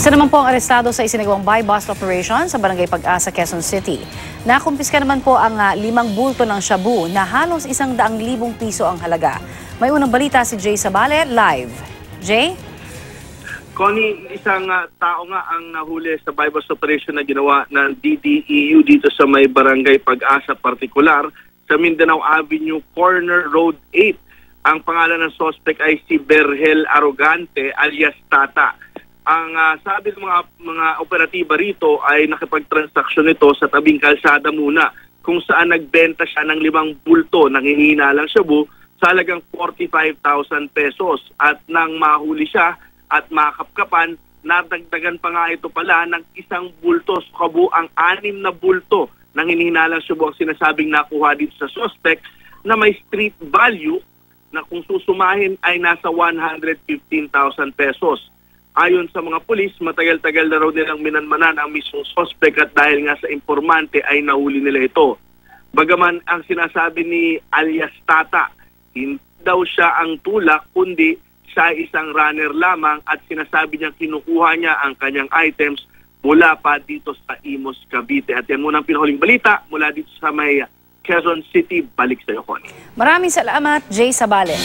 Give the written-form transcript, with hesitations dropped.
Isa naman po ang arestado sa isinagawang buy-bust operation sa Barangay Pag-asa, Quezon City. Nakumpiska naman po ang 5 bulto ng shabu na halos 100,000 piso ang halaga. May unang balita si Jay Sabale live. Jay? Connie, isang tao nga ang nahuli sa buy-bust operation na ginawa ng DDEU dito sa may Barangay Pag-asa, partikular sa Mindanao Avenue, Corner Road 8. Ang pangalan ng suspect ay si Berhel Arrogante alias Tata. Ang sabi ng mga operatiba rito ay nakipagtransaksyon ito sa tabing kalsada muna kung saan nagbenta siya ng 5 bulto ng hinihinalang shabu sa halagang 45,000 pesos. At nang mahuli siya at makapkapan, nadagdagan pa nga ito pala ng 1 bulto. So kabuang 6 na bulto ng hinihinalang shabu ang sinasabing nakuha dito sa suspect na may street value na kung susumahin ay nasa 115,000 pesos. Ayon sa mga pulis, matagal-tagal na raw nilang minanmanan ang mismong suspect at dahil nga sa informante ay nahuli nila ito. Bagaman ang sinasabi ni alias Tata, hindi daw siya ang tulak kundi siya isang runner lamang at sinasabi niya kinukuha niya ang kanyang items mula pa dito sa Imus, Cavite. At yan muna ang pinahuling balita mula dito sa may Quezon City. Balik sa iyo, Connie. Maraming salamat, Jay Sabale.